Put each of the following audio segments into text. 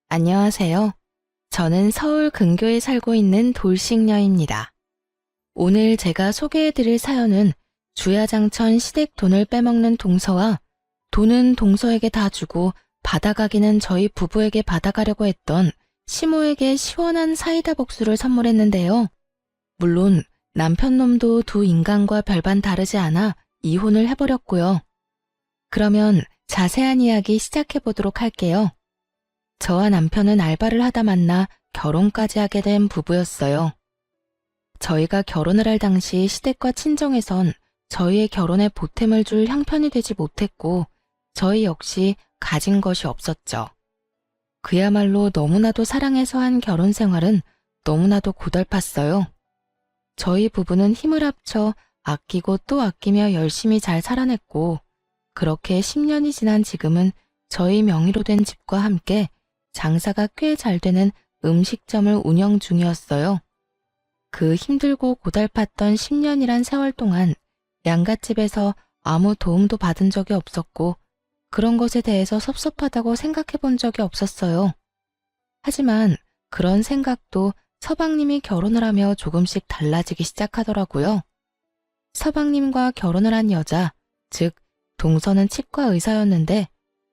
안녕하세요. 저는 서울 근교에 살고 있는 돌싱녀입니다. 오늘 제가 소개해드릴 사연은 주야장천 시댁 돈을 빼먹는 동서와 돈은 동서에게 다 주고 받아가기는 저희 부부에게 받아가려고 했던 시모에게 시원한 사이다 복수를 선물했는데요. 물론 남편 놈도 두 인간과 별반 다르지 않아 이혼을 해버렸고요. 그러면 자세한 이야기 시작해보도록 할게요. 저와 남편은 알바를 하다 만나 결혼까지 하게 된 부부였어요. 저희가 결혼을 할 당시 시댁과 친정에선 저희의 결혼에 보탬을 줄 형편이 되지 못했고 저희 역시 가진 것이 없었죠. 그야말로 너무나도 사랑해서 한 결혼 생활은 너무나도 고달팠어요. 저희 부부는 힘을 합쳐 아끼고 또 아끼며 열심히 잘 살아냈고 그렇게 10년이 지난 지금은 저희 명의로 된 집과 함께 장사가 꽤 잘 되는 음식점을 운영 중이었어요. 그 힘들고 고달팠던 10년이란 세월 동안 양갓집에서 아무 도움도 받은 적이 없었고 그런 것에 대해서 섭섭하다고 생각해 본 적이 없었어요. 하지만 그런 생각도 서방님이 결혼을 하며 조금씩 달라지기 시작하더라고요. 서방님과 결혼을 한 여자, 즉 동서는 치과 의사였는데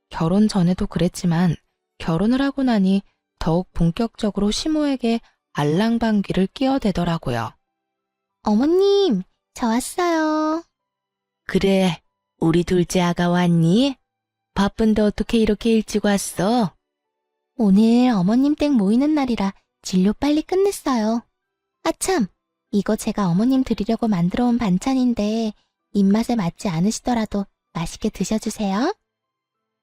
결혼 전에도 그랬지만 결혼을 하고 나니 더욱 본격적으로 시모에게 알랑방귀를 끼어대더라고요. 어머님, 저 왔어요. 그래, 우리 둘째 아가 왔니? 바쁜데 어떻게 이렇게 일찍 왔어? 오늘 어머님 댁 모이는 날이라 진료 빨리 끝냈어요. 아참, 이거 제가 어머님 드리려고 만들어 온 반찬인데 입맛에 맞지 않으시더라도 맛있게 드셔주세요.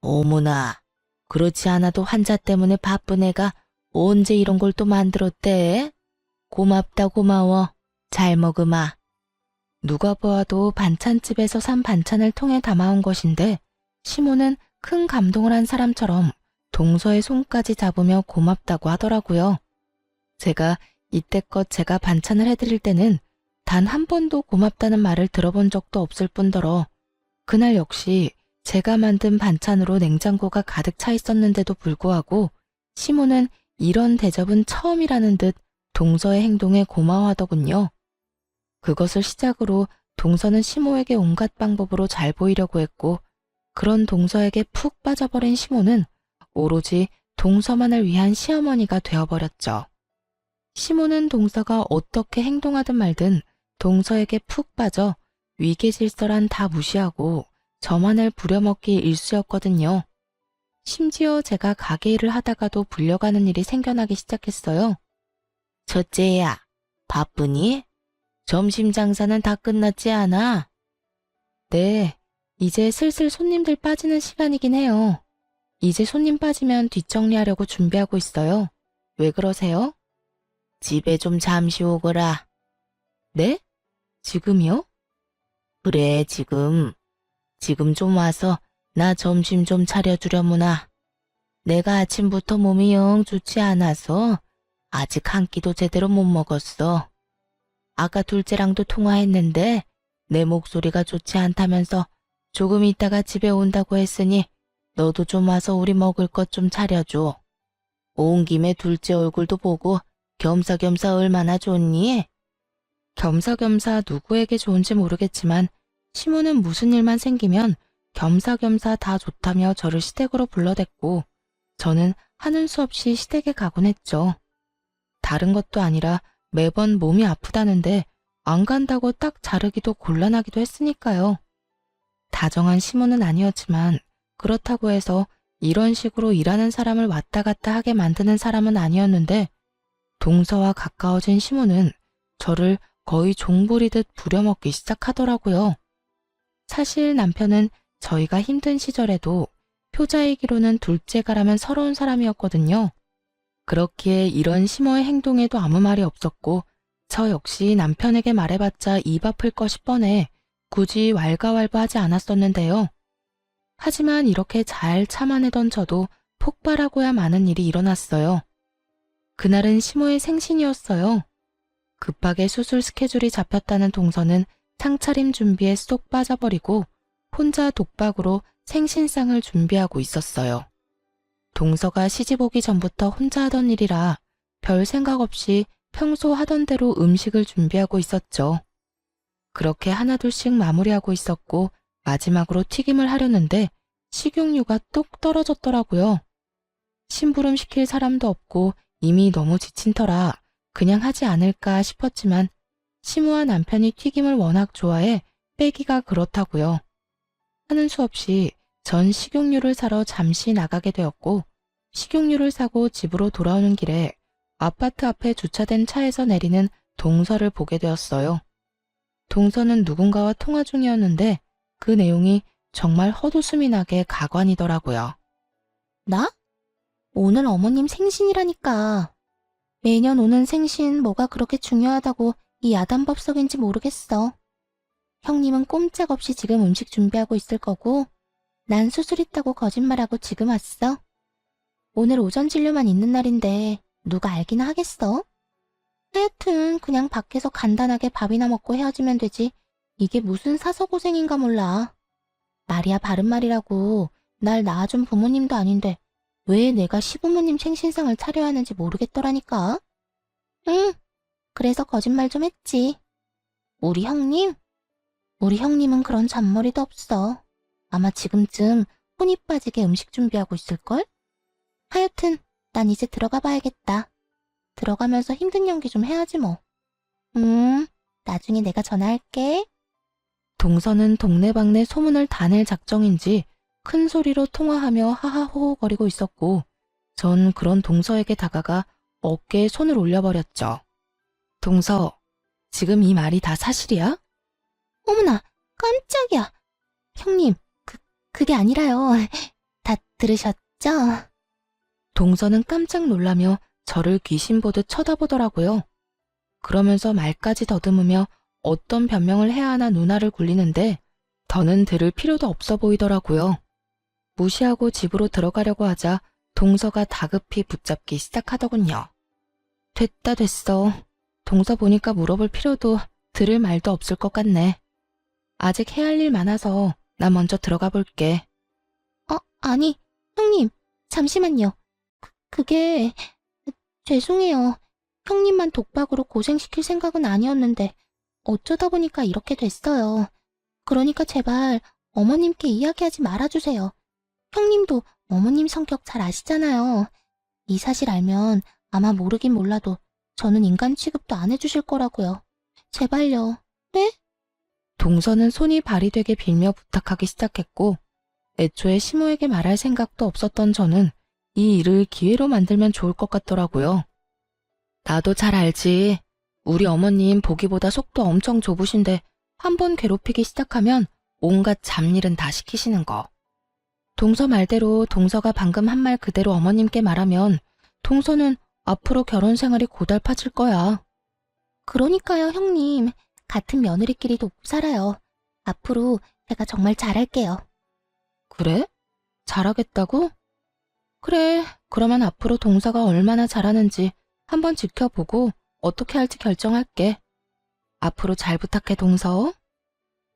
어머나, 그렇지 않아도 환자 때문에 바쁜 애가 언제 이런 걸 또 만들었대? 고맙다 고마워. 잘 먹으마. 누가 보아도 반찬집에서 산 반찬을 통에 담아온 것인데 시모는 큰 감동을 한 사람처럼 동서의 손까지 잡으며 고맙다고 하더라고요. 제가 이때껏 제가 반찬을 해드릴 때는 단 한 번도 고맙다는 말을 들어본 적도 없을 뿐더러 그날 역시 제가 만든 반찬으로 냉장고가 가득 차 있었는데도 불구하고 시모는 이런 대접은 처음이라는 듯 동서의 행동에 고마워하더군요. 그것을 시작으로 동서는 시모에게 온갖 방법으로 잘 보이려고 했고 그런 동서에게 푹 빠져버린 시모는 오로지 동서만을 위한 시어머니가 되어버렸죠. 시모는 동서가 어떻게 행동하든 말든 동서에게 푹 빠져 위계질서란 다 무시하고 저만을 부려먹기 일쑤였거든요. 심지어 제가 가게 일을 하다가도 불려가는 일이 생겨나기 시작했어요. 첫째야, 바쁘니? 점심 장사는 다 끝났지 않아? 네, 이제 슬슬 손님들 빠지는 시간이긴 해요. 이제 손님 빠지면 뒷정리하려고 준비하고 있어요. 왜 그러세요? 집에 좀 잠시 오거라. 네? 지금이요? 그래, 지금 좀 와서 나 점심 좀 차려주려무나. 내가 아침부터 몸이 영 좋지 않아서 아직 한 끼도 제대로 못 먹었어. 아까 둘째랑도 통화했는데 내 목소리가 좋지 않다면서 조금 있다가 집에 온다고 했으니 너도 좀 와서 우리 먹을 것 좀 차려줘. 온 김에 둘째 얼굴도 보고 겸사겸사 얼마나 좋니? 겸사겸사 누구에게 좋은지 모르겠지만 시모는 무슨 일만 생기면 겸사겸사 다 좋다며 저를 시댁으로 불러댔고 저는 하는 수 없이 시댁에 가곤 했죠. 다른 것도 아니라 매번 몸이 아프다는데 안 간다고 딱 자르기도 곤란하기도 했으니까요. 다정한 시모는 아니었지만 그렇다고 해서 이런 식으로 일하는 사람을 왔다 갔다 하게 만드는 사람은 아니었는데 동서와 가까워진 시모는 저를 거의 종부리듯 부려먹기 시작하더라고요. 사실 남편은 저희가 힘든 시절에도 효자이기로는 둘째가라면 서러운 사람이었거든요. 그렇기에 이런 시모의 행동에도 아무 말이 없었고 저 역시 남편에게 말해봤자 입 아플 것이 뻔해 굳이 왈가왈부하지 않았었는데요. 하지만 이렇게 잘 참아내던 저도 폭발하고야 마는 일이 일어났어요. 그날은 시모의 생신이었어요. 급하게 수술 스케줄이 잡혔다는 동서는 상차림 준비에 쏙 빠져버리고 혼자 독박으로 생신상을 준비하고 있었어요. 동서가 시집 오기 전부터 혼자 하던 일이라 별 생각 없이 평소 하던 대로 음식을 준비하고 있었죠. 그렇게 하나둘씩 마무리하고 있었고 마지막으로 튀김을 하려는데 식용유가 뚝 떨어졌더라고요. 심부름 시킬 사람도 없고 이미 너무 지친 터라 그냥 하지 않을까 싶었지만 시무와 남편이 튀김을 워낙 좋아해 빼기가 그렇다고요. 하는 수 없이 전 식용유를 사러 잠시 나가게 되었고 식용유를 사고 집으로 돌아오는 길에 아파트 앞에 주차된 차에서 내리는 동서를 보게 되었어요. 동서는 누군가와 통화 중이었는데 그 내용이 정말 헛웃음이 나게 가관이더라고요. 나? 오늘 어머님 생신이라니까. 매년 오는 생신 뭐가 그렇게 중요하다고 이 야단법석인지 모르겠어. 형님은 꼼짝없이 지금 음식 준비하고 있을 거고 난 수술 있다고 거짓말하고 지금 왔어. 오늘 오전 진료만 있는 날인데 누가 알기나 하겠어? 하여튼 그냥 밖에서 간단하게 밥이나 먹고 헤어지면 되지. 이게 무슨 사서고생인가 몰라. 말이야 바른 말이라고. 날 낳아준 부모님도 아닌데 왜 내가 시부모님 생신상을 차려야 하는지 모르겠더라니까. 응, 그래서 거짓말 좀 했지. 우리 형님? 우리 형님은 그런 잔머리도 없어. 아마 지금쯤 혼이 빠지게 음식 준비하고 있을걸? 하여튼 난 이제 들어가 봐야겠다. 들어가면서 힘든 연기 좀 해야지 뭐. 나중에 내가 전화할게. 동서는 동네방네 소문을 다 낼 작정인지 큰 소리로 통화하며 하하호호거리고 있었고 전 그런 동서에게 다가가 어깨에 손을 올려버렸죠. 동서, 지금 이 말이 다 사실이야? 어머나, 깜짝이야. 형님, 그게 아니라요. 다 들으셨죠? 동서는 깜짝 놀라며 저를 귀신 보듯 쳐다보더라고요. 그러면서 말까지 더듬으며 어떤 변명을 해야 하나 눈알을 굴리는데 더는 들을 필요도 없어 보이더라고요. 무시하고 집으로 들어가려고 하자 동서가 다급히 붙잡기 시작하더군요. 됐어. 동서 보니까 물어볼 필요도 들을 말도 없을 것 같네. 아직 해야 할 일 많아서 나 먼저 들어가 볼게. 아니, 형님, 잠시만요. 그게... 죄송해요. 형님만 독박으로 고생시킬 생각은 아니었는데 어쩌다 보니까 이렇게 됐어요. 그러니까 제발 어머님께 이야기하지 말아주세요. 형님도 어머님 성격 잘 아시잖아요. 이 사실 알면 아마 모르긴 몰라도 저는 인간 취급도 안 해주실 거라고요. 제발요. 네? 동서는 손이 발이 되게 빌며 부탁하기 시작했고 애초에 시모에게 말할 생각도 없었던 저는 이 일을 기회로 만들면 좋을 것 같더라고요. 나도 잘 알지. 우리 어머님 보기보다 속도 엄청 좁으신데 한번 괴롭히기 시작하면 온갖 잡일은 다 시키시는 거. 동서 말대로 동서가 방금 한 말 그대로 어머님께 말하면 동서는 앞으로 결혼 생활이 고달파질 거야. 그러니까요, 형님. 같은 며느리끼리 돕고 살아요. 앞으로 제가 정말 잘할게요. 그래? 잘하겠다고? 그래, 그러면 앞으로 동서가 얼마나 잘하는지 한번 지켜보고 어떻게 할지 결정할게. 앞으로 잘 부탁해, 동서.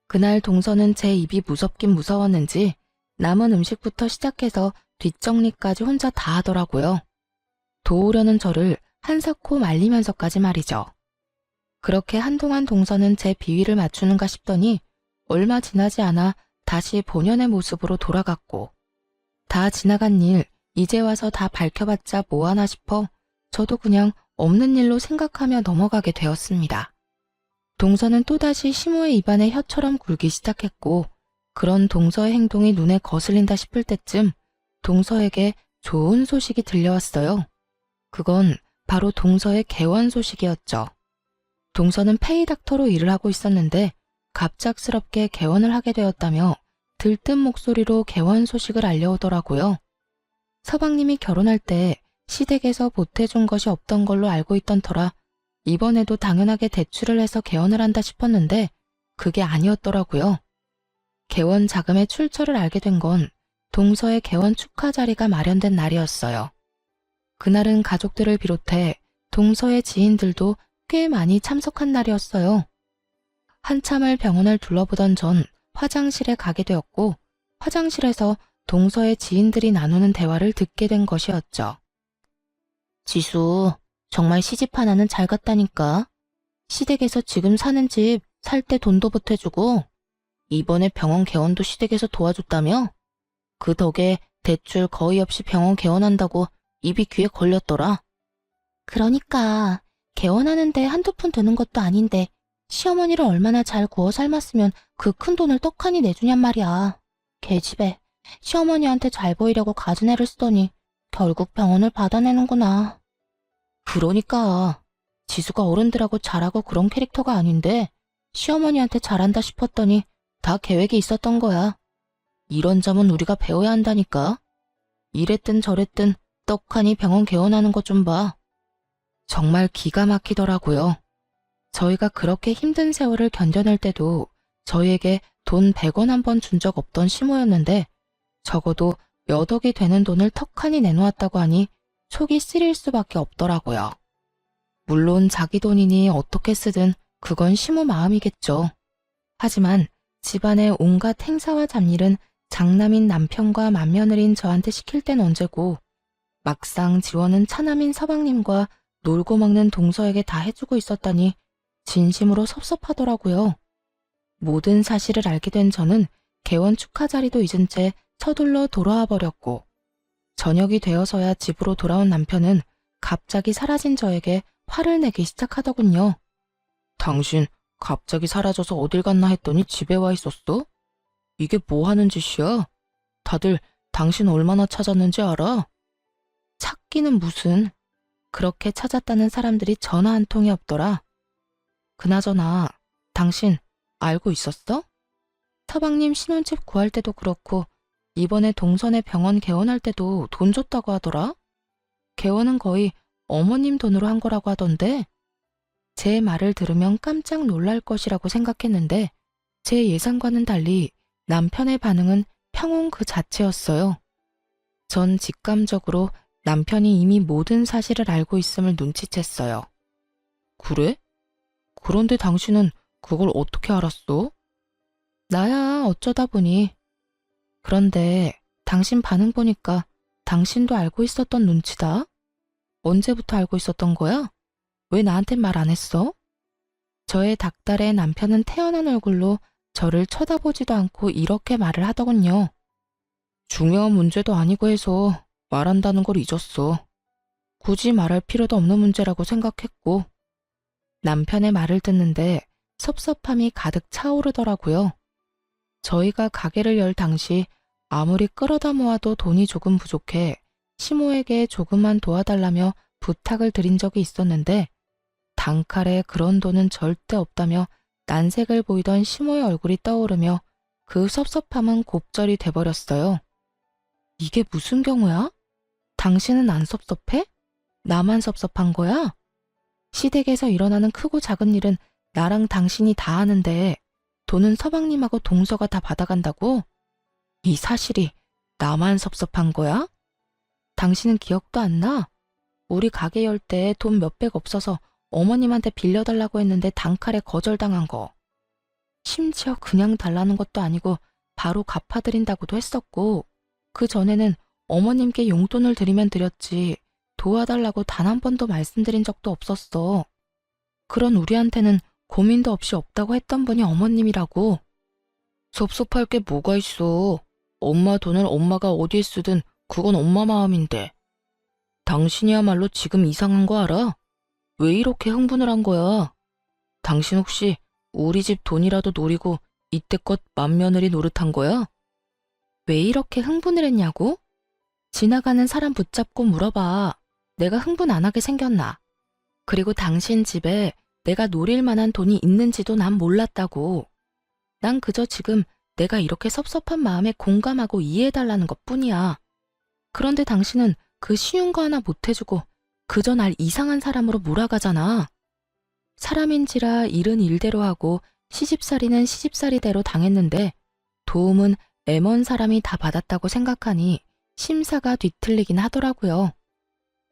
그날 동서는 제 입이 무섭긴 무서웠는지 남은 음식부터 시작해서 뒷정리까지 혼자 다 하더라고요. 도우려는 저를 한사코 말리면서까지 말이죠. 그렇게 한동안 동서는 제 비위를 맞추는가 싶더니 얼마 지나지 않아 다시 본연의 모습으로 돌아갔고 다 지나간 일 이제 와서 다 밝혀봤자 뭐하나 싶어 저도 그냥 없는 일로 생각하며 넘어가게 되었습니다. 동서는 또다시 시모의 입안에 혀처럼 굴기 시작했고 그런 동서의 행동이 눈에 거슬린다 싶을 때쯤 동서에게 좋은 소식이 들려왔어요. 그건 바로 동서의 개원 소식이었죠. 동서는 페이닥터로 일을 하고 있었는데 갑작스럽게 개원을 하게 되었다며 들뜬 목소리로 개원 소식을 알려오더라고요. 서방님이 결혼할 때 시댁에서 보태준 것이 없던 걸로 알고 있던 터라 이번에도 당연하게 대출을 해서 개원을 한다 싶었는데 그게 아니었더라고요. 개원 자금의 출처를 알게 된 건 동서의 개원 축하 자리가 마련된 날이었어요. 그날은 가족들을 비롯해 동서의 지인들도 꽤 많이 참석한 날이었어요. 한참을 병원을 둘러보던 전 화장실에 가게 되었고 화장실에서 동서의 지인들이 나누는 대화를 듣게 된 것이었죠. 지수, 정말 시집 하나는 잘 갔다니까. 시댁에서 지금 사는 집 살 때 돈도 보태주고 이번에 병원 개원도 시댁에서 도와줬다며? 그 덕에 대출 거의 없이 병원 개원한다고 입이 귀에 걸렸더라. 그러니까 개원하는데 한두 푼 드는 것도 아닌데 시어머니를 얼마나 잘 구워 삶았으면 그 큰 돈을 떡하니 내주냔 말이야. 계집애, 시어머니한테 잘 보이려고 가진 애를 쓰더니 결국 병원을 받아내는구나. 그러니까 지수가 어른들하고 잘하고 그런 캐릭터가 아닌데 시어머니한테 잘한다 싶었더니 다 계획이 있었던 거야. 이런 점은 우리가 배워야 한다니까. 이랬든 저랬든 떡하니 병원 개원하는 것 좀 봐. 정말 기가 막히더라고요. 저희가 그렇게 힘든 세월을 견뎌낼 때도 저희에게 돈 100원 한 번 준 적 없던 시모였는데 적어도 몇 억이 되는 돈을 턱하니 내놓았다고 하니 속이 쓰릴 수밖에 없더라고요. 물론 자기 돈이니 어떻게 쓰든 그건 시모 마음이겠죠. 하지만 집안의 온갖 행사와 잡일은 장남인 남편과 맏며느리인 저한테 시킬 땐 언제고 막상 지원은 차남인 서방님과 놀고 먹는 동서에게 다 해주고 있었다니 진심으로 섭섭하더라고요. 모든 사실을 알게 된 저는 개원 축하 자리도 잊은 채 서둘러 돌아와 버렸고 저녁이 되어서야 집으로 돌아온 남편은 갑자기 사라진 저에게 화를 내기 시작하더군요. 당신 갑자기 사라져서 어딜 갔나 했더니 집에 와 있었어? 이게 뭐 하는 짓이야? 다들 당신 얼마나 찾았는지 알아? 찾기는 무슨. 그렇게 찾았다는 사람들이 전화 한 통이 없더라. 그나저나 당신 알고 있었어? 서방님 신혼집 구할 때도 그렇고 이번에 동선에 병원 개원할 때도 돈 줬다고 하더라. 개원은 거의 어머님 돈으로 한 거라고 하던데 제 말을 들으면 깜짝 놀랄 것이라고 생각했는데 제 예상과는 달리 남편의 반응은 평온 그 자체였어요. 전 직감적으로 남편이 이미 모든 사실을 알고 있음을 눈치챘어요. 그래? 그런데 당신은 그걸 어떻게 알았어? 나야 어쩌다 보니. 그런데 당신 반응 보니까 당신도 알고 있었던 눈치다? 언제부터 알고 있었던 거야? 왜 나한텐 말 안 했어? 저의 닭달의 남편은 태연한 얼굴로 저를 쳐다보지도 않고 이렇게 말을 하더군요. 중요한 문제도 아니고 해서 말한다는 걸 잊었어. 굳이 말할 필요도 없는 문제라고 생각했고. 남편의 말을 듣는데 섭섭함이 가득 차오르더라고요. 저희가 가게를 열 당시 아무리 끌어다 모아도 돈이 조금 부족해 시모에게 조금만 도와달라며 부탁을 드린 적이 있었는데 단칼에 그런 돈은 절대 없다며 난색을 보이던 시모의 얼굴이 떠오르며 그 섭섭함은 곱절이 돼버렸어요. 이게 무슨 경우야? 당신은 안 섭섭해? 나만 섭섭한 거야? 시댁에서 일어나는 크고 작은 일은 나랑 당신이 다 하는데 돈은 서방님하고 동서가 다 받아간다고? 이 사실이 나만 섭섭한 거야? 당신은 기억도 안 나? 우리 가게 열 때 돈 몇백 없어서 어머님한테 빌려달라고 했는데 단칼에 거절당한 거. 심지어 그냥 달라는 것도 아니고 바로 갚아드린다고도 했었고 그 전에는 어머님께 용돈을 드리면 드렸지 도와달라고 단 한 번도 말씀드린 적도 없었어. 그런 우리한테는 고민도 없이 없다고 했던 분이 어머님이라고. 섭섭할 게 뭐가 있어. 엄마 돈을 엄마가 어디에 쓰든 그건 엄마 마음인데. 당신이야말로 지금 이상한 거 알아? 왜 이렇게 흥분을 한 거야? 당신 혹시 우리 집 돈이라도 노리고 이때껏 맏며느리 노릇한 거야? 왜 이렇게 흥분을 했냐고? 지나가는 사람 붙잡고 물어봐. 내가 흥분 안 하게 생겼나? 그리고 당신 집에 내가 노릴 만한 돈이 있는지도 난 몰랐다고. 난 그저 지금 내가 이렇게 섭섭한 마음에 공감하고 이해해달라는 것뿐이야. 그런데 당신은 그 쉬운 거 하나 못 해주고 그저 날 이상한 사람으로 몰아가잖아. 사람인지라 일은 일대로 하고 시집살이는 시집살이대로 당했는데 도움은 애먼 사람이 다 받았다고 생각하니 심사가 뒤틀리긴 하더라고요.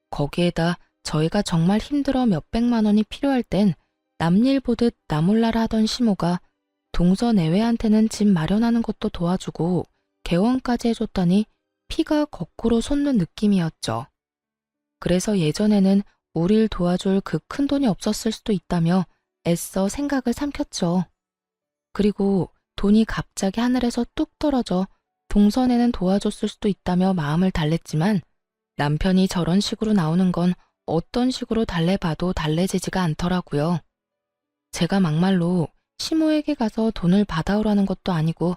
거기에다 저희가 정말 힘들어 몇백만 원이 필요할 땐 남일 보듯 나몰라라 하던 시모가 동서 내외한테는 집 마련하는 것도 도와주고 개원까지 해줬다니 피가 거꾸로 솟는 느낌이었죠. 그래서 예전에는 우릴 도와줄 그 큰 돈이 없었을 수도 있다며 애써 생각을 삼켰죠. 그리고 돈이 갑자기 하늘에서 뚝 떨어져 동선에는 도와줬을 수도 있다며 마음을 달랬지만 남편이 저런 식으로 나오는 건 어떤 식으로 달래봐도 달래지지가 않더라고요. 제가 막말로 시모에게 가서 돈을 받아오라는 것도 아니고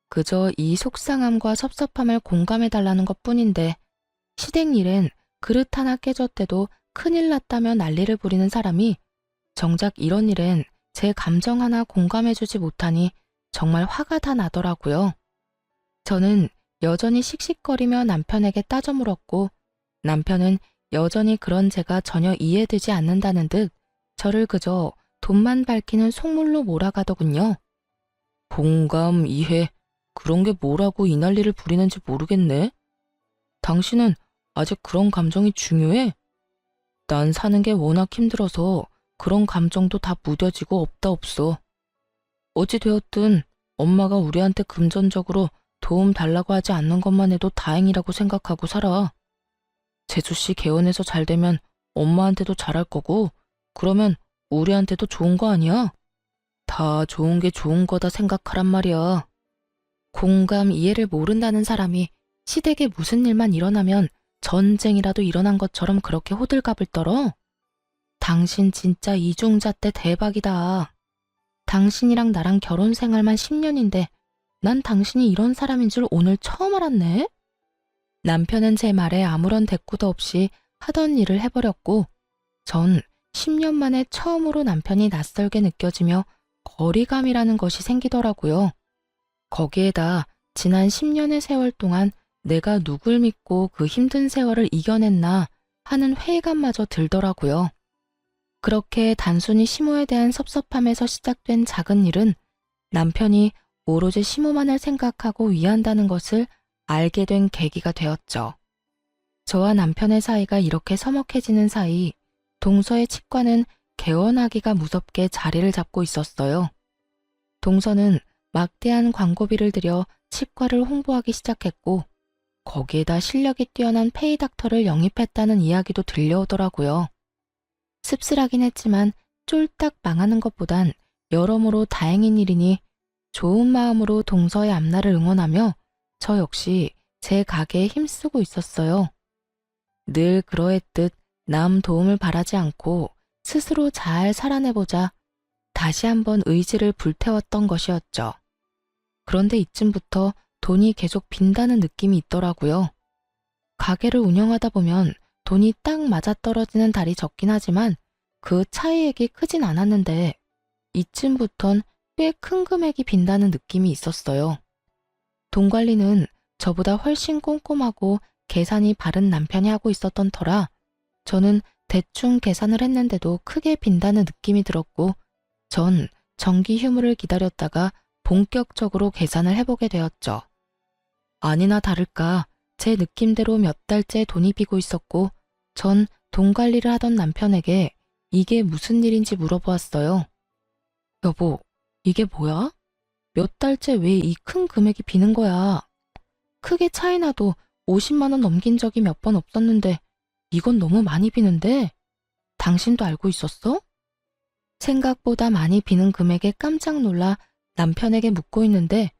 그저 이 속상함과 섭섭함을 공감해달라는 것뿐인데 시댁 일엔 그릇 하나 깨졌대도 큰일 났다며 난리를 부리는 사람이 정작 이런 일엔 제 감정 하나 공감해주지 못하니 정말 화가 다 나더라고요. 저는 여전히 씩씩거리며 남편에게 따져 물었고 남편은 여전히 그런 제가 전혀 이해되지 않는다는 듯 저를 그저 돈만 밝히는 속물로 몰아가더군요. 공감, 이해, 그런 게 뭐라고 이 난리를 부리는지 모르겠네. 당신은 아직 그런 감정이 중요해? 난 사는 게 워낙 힘들어서 그런 감정도 다 무뎌지고 없다 없어. 어찌 되었든 엄마가 우리한테 금전적으로 도움 달라고 하지 않는 것만 해도 다행이라고 생각하고 살아. 재수씨 개원해서 잘 되면 엄마한테도 잘할 거고 그러면 우리한테도 좋은 거 아니야? 다 좋은 게 좋은 거다 생각하란 말이야. 공감, 이해를 모른다는 사람이 시댁에 무슨 일만 일어나면 전쟁이라도 일어난 것처럼 그렇게 호들갑을 떨어? 당신 진짜 이중자 때 대박이다. 당신이랑 나랑 결혼 생활만 10년인데 난 당신이 이런 사람인 줄 오늘 처음 알았네? 남편은 제 말에 아무런 대꾸도 없이 하던 일을 해버렸고 전 10년 만에 처음으로 남편이 낯설게 느껴지며 거리감이라는 것이 생기더라고요. 거기에다 지난 10년의 세월 동안 내가 누굴 믿고 그 힘든 세월을 이겨냈나 하는 회의감마저 들더라고요. 그렇게 단순히 시모에 대한 섭섭함에서 시작된 작은 일은 남편이 오로지 시모만을 생각하고 위한다는 것을 알게 된 계기가 되었죠. 저와 남편의 사이가 이렇게 서먹해지는 사이 동서의 치과는 개원하기가 무섭게 자리를 잡고 있었어요. 동서는 막대한 광고비를 들여 치과를 홍보하기 시작했고 거기에다 실력이 뛰어난 페이닥터를 영입했다는 이야기도 들려오더라고요. 씁쓸하긴 했지만 쫄딱 망하는 것보단 여러모로 다행인 일이니 좋은 마음으로 동서의 앞날을 응원하며 저 역시 제 가게에 힘쓰고 있었어요. 늘 그러했듯 남 도움을 바라지 않고 스스로 잘 살아내보자 다시 한번 의지를 불태웠던 것이었죠. 그런데 이쯤부터 돈이 계속 빈다는 느낌이 있더라고요. 가게를 운영하다 보면 돈이 딱 맞아떨어지는 달이 적긴 하지만 그 차이액이 크진 않았는데 이쯤부턴 꽤 큰 금액이 빈다는 느낌이 있었어요. 돈 관리는 저보다 훨씬 꼼꼼하고 계산이 바른 남편이 하고 있었던 터라 저는 대충 계산을 했는데도 크게 빈다는 느낌이 들었고 전 정기 휴무를 기다렸다가 본격적으로 계산을 해보게 되었죠. 아니나 다를까 제 느낌대로 몇 달째 돈이 비고 있었고 전 돈 관리를 하던 남편에게 이게 무슨 일인지 물어보았어요. 여보, 이게 뭐야? 몇 달째 왜 이 큰 금액이 비는 거야? 크게 차이나도 50만 원 넘긴 적이 몇 번 없었는데 이건 너무 많이 비는데? 당신도 알고 있었어? 생각보다 많이 비는 금액에 깜짝 놀라 남편에게 묻고 있는데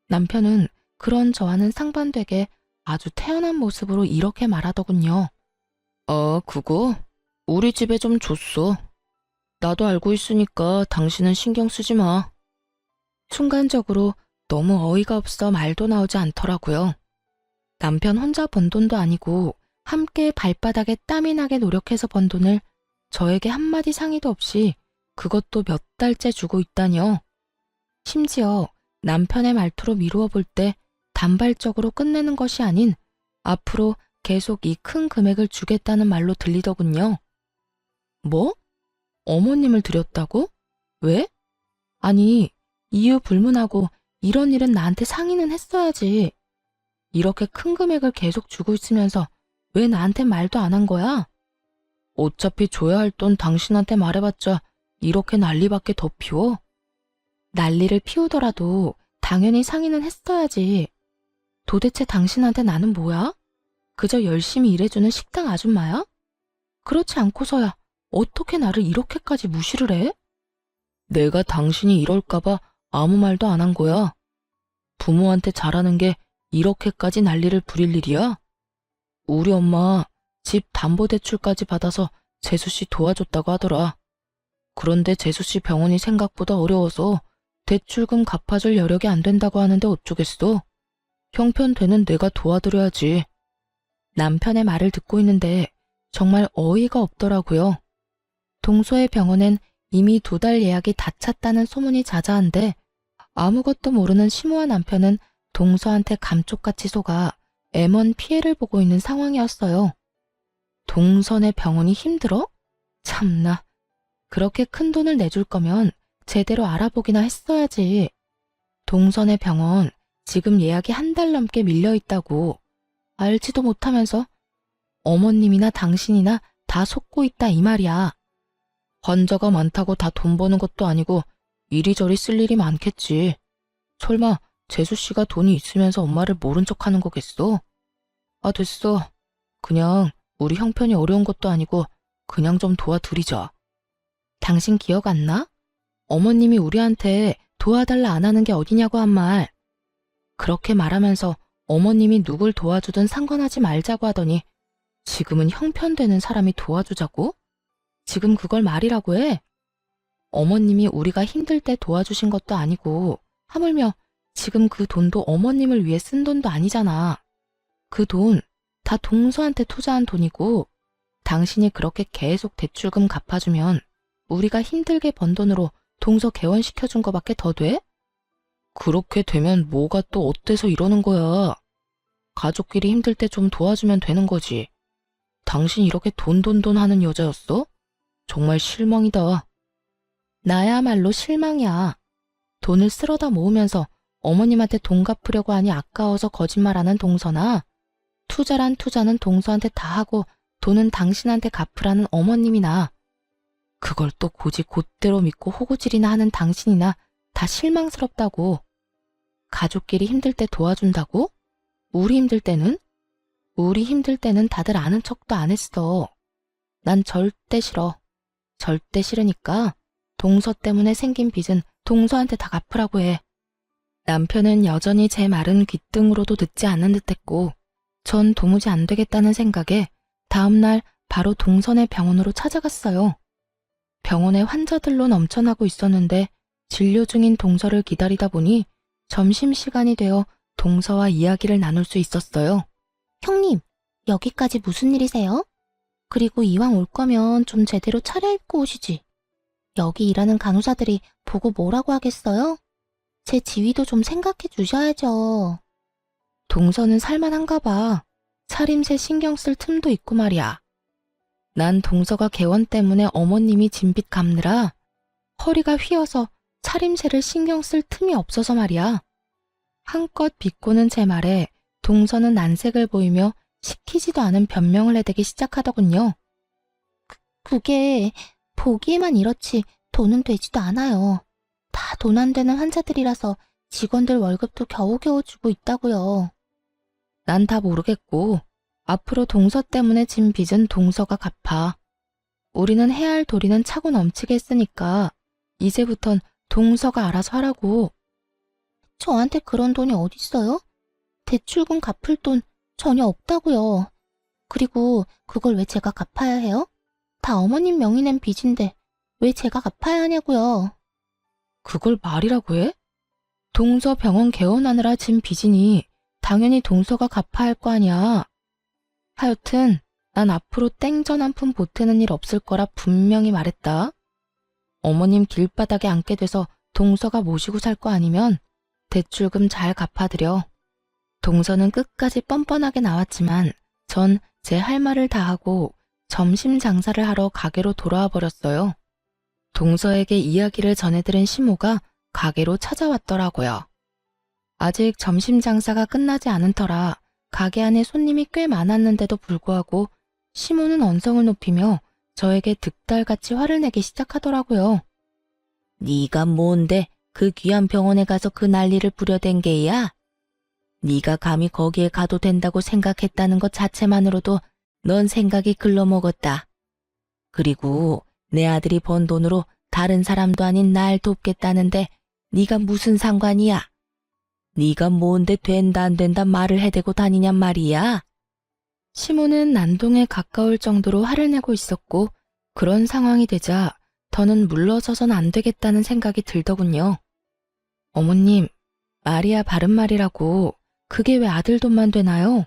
남편은 그런 저와는 상반되게 아주 태연한 모습으로 이렇게 말하더군요. 그거? 우리 집에 좀 줬어. 나도 알고 있으니까 당신은 신경 쓰지 마. 순간적으로 너무 어이가 없어 말도 나오지 않더라고요. 남편 혼자 번 돈도 아니고 함께 발바닥에 땀이 나게 노력해서 번 돈을 저에게 한마디 상의도 없이 그것도 몇 달째 주고 있다니요. 심지어 남편의 말투로 미루어 볼 때 단발적으로 끝내는 것이 아닌 앞으로 계속 이 큰 금액을 주겠다는 말로 들리더군요. 뭐? 어머님을 드렸다고? 왜? 아니, 이유 불문하고 이런 일은 나한테 상의는 했어야지. 이렇게 큰 금액을 계속 주고 있으면서 왜 나한테 말도 안 한 거야? 어차피 줘야 할 돈 당신한테 말해봤자 이렇게 난리밖에 더 피워? 난리를 피우더라도 당연히 상의는 했어야지. 도대체 당신한테 나는 뭐야? 그저 열심히 일해주는 식당 아줌마야? 그렇지 않고서야 어떻게 나를 이렇게까지 무시를 해? 내가 당신이 이럴까봐 아무 말도 안 한 거야. 부모한테 잘하는 게 이렇게까지 난리를 부릴 일이야? 우리 엄마 집 담보대출까지 받아서 재수씨 도와줬다고 하더라. 그런데 재수씨 병원이 생각보다 어려워서 대출금 갚아줄 여력이 안 된다고 하는데 어쩌겠어? 형편되는 내가 도와드려야지. 남편의 말을 듣고 있는데 정말 어이가 없더라고요. 동서의 병원엔 이미 2달 예약이 다 찼다는 소문이 자자한데 아무것도 모르는 시모와 남편은 동서한테 감쪽같이 속아 M1 피해를 보고 있는 상황이었어요. 동선의 병원이 힘들어? 참나. 그렇게 큰 돈을 내줄 거면 제대로 알아보기나 했어야지. 동선의 병원 지금 예약이 1달 넘게 밀려 있다고. 알지도 못하면서 어머님이나 당신이나 다 속고 있다 이 말이야. 환자가 많다고 다 돈 버는 것도 아니고 이리저리 쓸 일이 많겠지. 설마 재수씨가 돈이 있으면서 엄마를 모른 척하는 거겠어? 아, 됐어. 그냥 우리 형편이 어려운 것도 아니고 그냥 좀 도와드리자. 당신 기억 안 나? 어머님이 우리한테 도와달라 안 하는 게 어디냐고 한 말. 그렇게 말하면서 어머님이 누굴 도와주든 상관하지 말자고 하더니 지금은 형편되는 사람이 도와주자고? 지금 그걸 말이라고 해? 어머님이 우리가 힘들 때 도와주신 것도 아니고 하물며 지금 그 돈도 어머님을 위해 쓴 돈도 아니잖아. 그 돈 다 동서한테 투자한 돈이고 당신이 그렇게 계속 대출금 갚아주면 우리가 힘들게 번 돈으로 동서 개원시켜준 거밖에 더 돼? 그렇게 되면 뭐가 또 어때서 이러는 거야. 가족끼리 힘들 때 좀 도와주면 되는 거지. 당신 이렇게 돈 하는 여자였어? 정말 실망이다. 나야말로 실망이야. 돈을 쓸어다 모으면서 어머님한테 돈 갚으려고 하니 아까워서 거짓말하는 동서나 투자란 투자는 동서한테 다 하고 돈은 당신한테 갚으라는 어머님이나 그걸 또 고지 곧대로 믿고 호구질이나 하는 당신이나 다 실망스럽다고. 가족끼리 힘들 때 도와준다고? 우리 힘들 때는? 우리 힘들 때는 다들 아는 척도 안 했어. 난 절대 싫어. 절대 싫으니까 동서 때문에 생긴 빚은 동서한테 다 갚으라고 해. 남편은 여전히 제 말은 귓등으로도 듣지 않는 듯했고 전 도무지 안 되겠다는 생각에 다음날 바로 동선의 병원으로 찾아갔어요. 병원에 환자들로 넘쳐나고 있었는데 진료 중인 동서를 기다리다 보니 점심시간이 되어 동서와 이야기를 나눌 수 있었어요. 형님, 여기까지 무슨 일이세요? 그리고 이왕 올 거면 좀 제대로 차려입고 오시지. 여기 일하는 간호사들이 보고 뭐라고 하겠어요? 제 지위도 좀 생각해 주셔야죠. 동서는 살만한가 봐. 차림새 신경 쓸 틈도 있고 말이야. 난 동서가 개원 때문에 어머님이 진빚 갚느라 허리가 휘어서 차림새를 신경 쓸 틈이 없어서 말이야. 한껏 비꼬는 제 말에 동서는 난색을 보이며 시키지도 않은 변명을 해대기 시작하더군요. 그게 보기에만 이렇지 돈은 되지도 않아요. 다 돈 안 되는 환자들이라서 직원들 월급도 겨우겨우 주고 있다고요. 난 다 모르겠고 앞으로 동서 때문에 진 빚은 동서가 갚아. 우리는 해야 할 도리는 차고 넘치게 했으니까 이제부턴 동서가 알아서 하라고. 저한테 그런 돈이 어딨어요? 대출금 갚을 돈 전혀 없다고요. 그리고 그걸 왜 제가 갚아야 해요? 다 어머님 명의 낸 빚인데 왜 제가 갚아야 하냐고요. 그걸 말이라고 해? 동서 병원 개원하느라 진 빚이니 당연히 동서가 갚아야 할 거 아니야. 하여튼 난 앞으로 땡전 한 푼 보태는 일 없을 거라 분명히 말했다. 어머님 길바닥에 앉게 돼서 동서가 모시고 살 거 아니면 대출금 잘 갚아드려. 동서는 끝까지 뻔뻔하게 나왔지만 전 제 할 말을 다 하고 점심 장사를 하러 가게로 돌아와 버렸어요. 동서에게 이야기를 전해들은 시모가 가게로 찾아왔더라고요. 아직 점심 장사가 끝나지 않은 터라 가게 안에 손님이 꽤 많았는데도 불구하고 시모는 언성을 높이며 저에게 득달같이 화를 내기 시작하더라고요. 네가 뭔데 그 귀한 병원에 가서 그 난리를 부려댄 게야? 네가 감히 거기에 가도 된다고 생각했다는 것 자체만으로도 넌 생각이 글러먹었다. 그리고 내 아들이 번 돈으로 다른 사람도 아닌 날 돕겠다는데 네가 무슨 상관이야? 네가 뭔데 된다 안 된다 말을 해대고 다니냔 말이야? 시모는 난동에 가까울 정도로 화를 내고 있었고 그런 상황이 되자 더는 물러서선 안 되겠다는 생각이 들더군요. 어머님, 말이야 바른 말이라고 그게 왜 아들 돈만 되나요?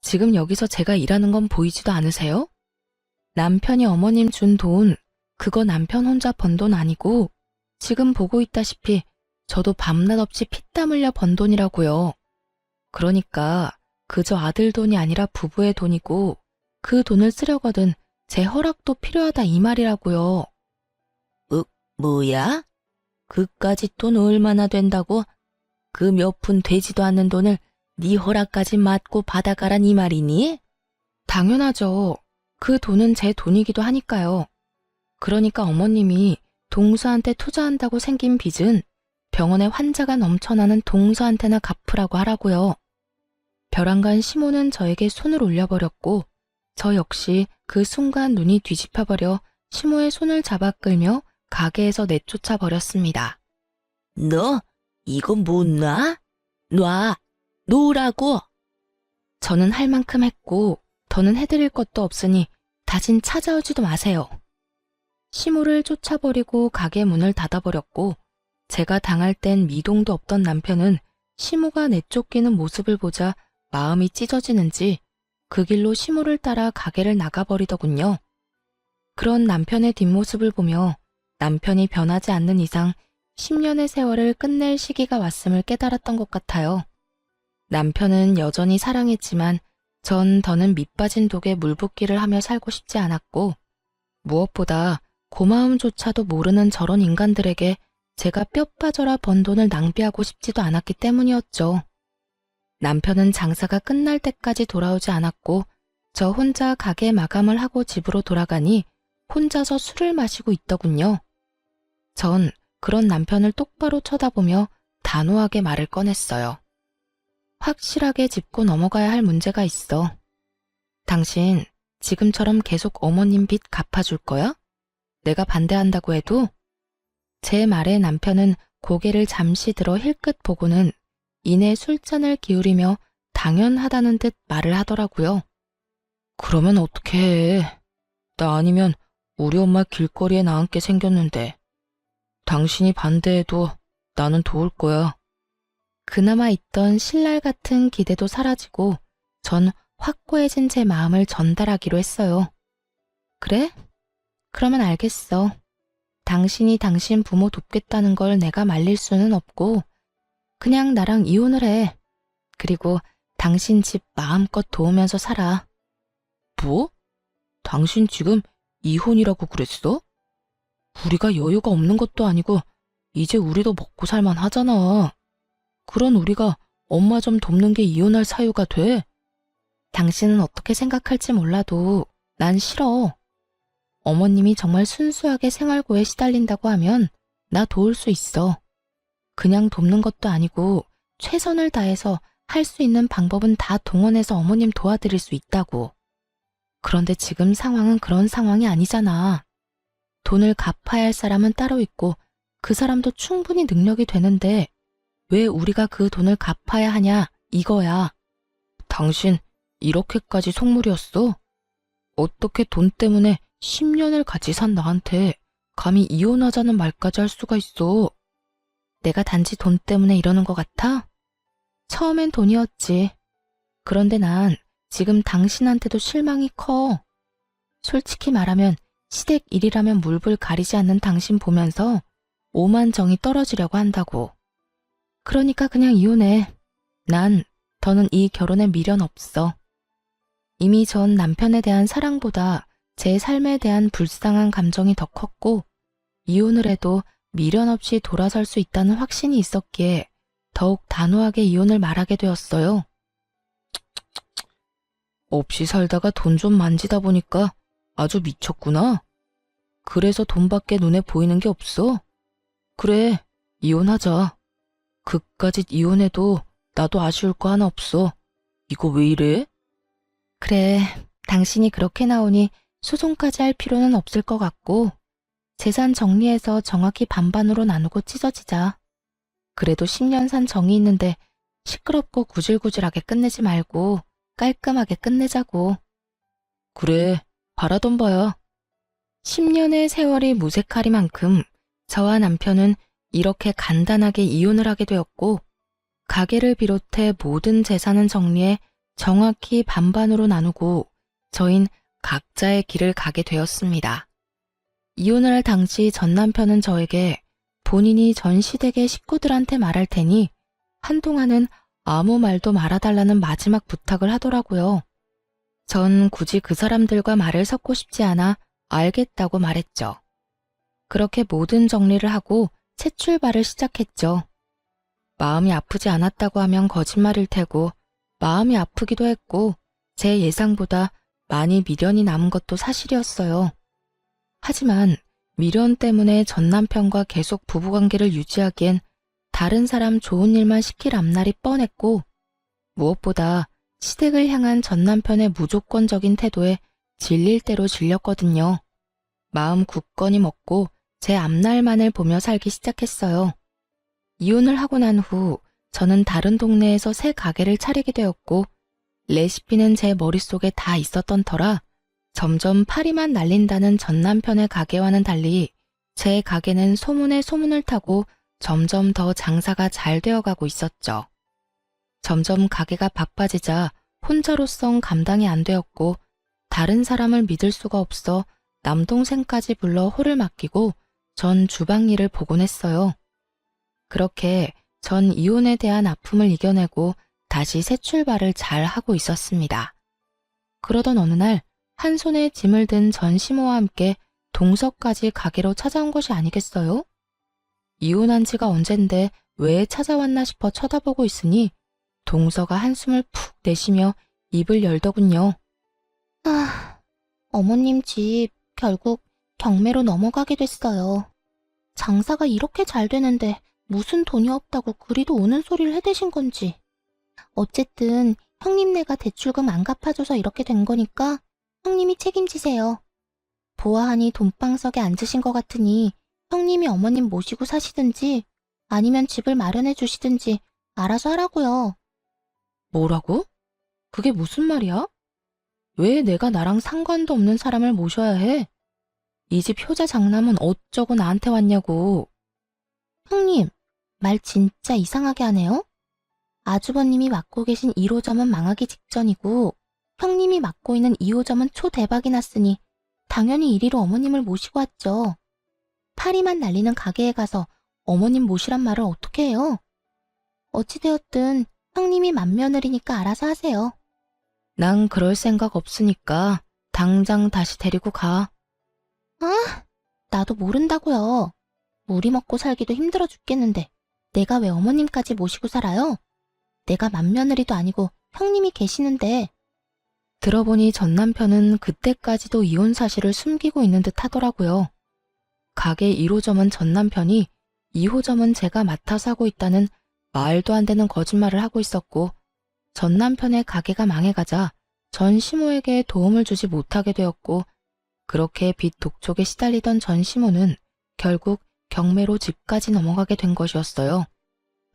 지금 여기서 제가 일하는 건 보이지도 않으세요? 남편이 어머님 준 돈, 그거 남편 혼자 번 돈 아니고 지금 보고 있다시피 저도 밤낮 없이 피땀 흘려 번 돈이라고요. 그러니까 그저 아들 돈이 아니라 부부의 돈이고 그 돈을 쓰려거든 제 허락도 필요하다 이 말이라고요. 뭐야? 그까짓 돈 얼마나 된다고? 그 몇 푼 되지도 않는 돈을 네 허락까지 맞고 받아가란 이 말이니? 당연하죠. 그 돈은 제 돈이기도 하니까요. 그러니까 어머님이 동서한테 투자한다고 생긴 빚은 병원에 환자가 넘쳐나는 동서한테나 갚으라고 하라고요. 벼랑간 시모는 저에게 손을 올려버렸고 저 역시 그 순간 눈이 뒤집혀버려 시모의 손을 잡아 끌며 가게에서 내쫓아 버렸습니다. 너 이거 못 놔? 놔! 놓으라고! 저는 할 만큼 했고 더는 해드릴 것도 없으니 다신 찾아오지도 마세요. 시모를 쫓아버리고 가게 문을 닫아버렸고 제가 당할 땐 미동도 없던 남편은 시모가 내쫓기는 모습을 보자 마음이 찢어지는지 그 길로 시모를 따라 가게를 나가버리더군요. 그런 남편의 뒷모습을 보며 남편이 변하지 않는 이상 10년의 세월을 끝낼 시기가 왔음을 깨달았던 것 같아요. 남편은 여전히 사랑했지만 전 더는 밑빠진 독에 물붓기를 하며 살고 싶지 않았고 무엇보다 고마움조차도 모르는 저런 인간들에게 제가 뼈 빠져라 번 돈을 낭비하고 싶지도 않았기 때문이었죠. 남편은 장사가 끝날 때까지 돌아오지 않았고 저 혼자 가게 마감을 하고 집으로 돌아가니 혼자서 술을 마시고 있더군요. 전 그런 남편을 똑바로 쳐다보며 단호하게 말을 꺼냈어요. 확실하게 짚고 넘어가야 할 문제가 있어. 당신 지금처럼 계속 어머님 빚 갚아줄 거야? 내가 반대한다고 해도? 제 말에 남편은 고개를 잠시 들어 힐끗 보고는 이내 술잔을 기울이며 당연하다는 듯 말을 하더라고요. 그러면 어떻게 해? 나 아니면 우리 엄마 길거리에 나앉게 생겼는데 당신이 반대해도 나는 도울 거야. 그나마 있던 신랄 같은 기대도 사라지고 전 확고해진 제 마음을 전달하기로 했어요. 그래? 그러면 알겠어. 당신이 당신 부모 돕겠다는 걸 내가 말릴 수는 없고 그냥 나랑 이혼을 해. 그리고 당신 집 마음껏 도우면서 살아. 뭐? 당신 지금 이혼이라고 그랬어? 우리가 여유가 없는 것도 아니고 이제 우리도 먹고 살만 하잖아. 그런 우리가 엄마 좀 돕는 게 이혼할 사유가 돼? 당신은 어떻게 생각할지 몰라도 난 싫어. 어머님이 정말 순수하게 생활고에 시달린다고 하면 나 도울 수 있어. 그냥 돕는 것도 아니고 최선을 다해서 할 수 있는 방법은 다 동원해서 어머님 도와드릴 수 있다고. 그런데 지금 상황은 그런 상황이 아니잖아. 돈을 갚아야 할 사람은 따로 있고 그 사람도 충분히 능력이 되는데 왜 우리가 그 돈을 갚아야 하냐 이거야. 당신 이렇게까지 속물이었어? 어떻게 돈 때문에 10년을 같이 산 나한테 감히 이혼하자는 말까지 할 수가 있어? 내가 단지 돈 때문에 이러는 것 같아? 처음엔 돈이었지. 그런데 난 지금 당신한테도 실망이 커. 솔직히 말하면 시댁 일이라면 물불 가리지 않는 당신 보면서 오만 정이 떨어지려고 한다고. 그러니까 그냥 이혼해. 난 더는 이 결혼에 미련 없어. 이미 전 남편에 대한 사랑보다 제 삶에 대한 불쌍한 감정이 더 컸고 이혼을 해도 미련 없이 돌아설 수 있다는 확신이 있었기에 더욱 단호하게 이혼을 말하게 되었어요. 없이 살다가 돈 좀 만지다 보니까 아주 미쳤구나. 그래서 돈밖에 눈에 보이는 게 없어? 그래, 이혼하자. 그까짓 이혼해도 나도 아쉬울 거 하나 없어. 이거 왜 이래? 그래, 당신이 그렇게 나오니 소송까지 할 필요는 없을 것 같고, 재산 정리해서 정확히 반반으로 나누고 찢어지자. 그래도 10년 산 정이 있는데 시끄럽고 구질구질하게 끝내지 말고 깔끔하게 끝내자고. 그래, 바라던 바야. 10년의 세월이 무색하리만큼 저와 남편은 이렇게 간단하게 이혼을 하게 되었고, 가게를 비롯해 모든 재산은 정리해 정확히 반반으로 나누고 저흰 각자의 길을 가게 되었습니다. 이혼을 할 당시 전 남편은 저에게 본인이 전 시댁의 식구들한테 말할 테니 한동안은 아무 말도 말아달라는 마지막 부탁을 하더라고요. 전 굳이 그 사람들과 말을 섞고 싶지 않아 알겠다고 말했죠. 그렇게 모든 정리를 하고 새 출발을 시작했죠. 마음이 아프지 않았다고 하면 거짓말일 테고 마음이 아프기도 했고 제 예상보다 많이 미련이 남은 것도 사실이었어요. 하지만 미련 때문에 전 남편과 계속 부부관계를 유지하기엔 다른 사람 좋은 일만 시킬 앞날이 뻔했고, 무엇보다 시댁을 향한 전 남편의 무조건적인 태도에 질릴 대로 질렸거든요. 마음 굳건히 먹고 제 앞날만을 보며 살기 시작했어요. 이혼을 하고 난 후 저는 다른 동네에서 새 가게를 차리게 되었고, 레시피는 제 머릿속에 다 있었던 터라 점점 파리만 날린다는 전 남편의 가게와는 달리 제 가게는 소문에 소문을 타고 점점 더 장사가 잘 되어가고 있었죠. 점점 가게가 바빠지자 혼자로선 감당이 안 되었고 다른 사람을 믿을 수가 없어 남동생까지 불러 홀을 맡기고 전 주방 일을 보곤 했어요. 그렇게 전 이혼에 대한 아픔을 이겨내고 다시 새 출발을 잘 하고 있었습니다. 그러던 어느 날 한 손에 짐을 든 전 시모와 함께 동서까지 가게로 찾아온 것이 아니겠어요? 이혼한 지가 언젠데 왜 찾아왔나 싶어 쳐다보고 있으니 동서가 한숨을 푹 내쉬며 입을 열더군요. 아, 어머님 집 결국 경매로 넘어가게 됐어요. 장사가 이렇게 잘 되는데 무슨 돈이 없다고 그리도 오는 소리를 해대신 건지. 어쨌든 형님네가 대출금 안 갚아줘서 이렇게 된 거니까 형님이 책임지세요. 보아하니 돈방석에 앉으신 것 같으니 형님이 어머님 모시고 사시든지 아니면 집을 마련해 주시든지 알아서 하라고요. 뭐라고? 그게 무슨 말이야? 왜 내가 나랑 상관도 없는 사람을 모셔야 해? 이 집 효자 장남은 어쩌고 나한테 왔냐고. 형님, 말 진짜 이상하게 하네요. 아주버님이 맡고 계신 1호점은 망하기 직전이고 형님이 맡고 있는 2호점은 초대박이 났으니 당연히 이리로 어머님을 모시고 왔죠. 파리만 날리는 가게에 가서 어머님 모시란 말을 어떻게 해요? 어찌되었든 형님이 맏며느리니까 알아서 하세요. 난 그럴 생각 없으니까 당장 다시 데리고 가. 아, 나도 모른다고요. 우리 먹고 살기도 힘들어 죽겠는데 내가 왜 어머님까지 모시고 살아요? 내가 맏며느리도 아니고 형님이 계시는데. 들어보니 전 남편은 그때까지도 이혼 사실을 숨기고 있는 듯 하더라고요. 가게 1호점은 전 남편이, 2호점은 제가 맡아서 하고 있다는 말도 안 되는 거짓말을 하고 있었고, 전 남편의 가게가 망해가자 전 시모에게 도움을 주지 못하게 되었고, 그렇게 빚 독촉에 시달리던 전 시모는 결국 경매로 집까지 넘어가게 된 것이었어요.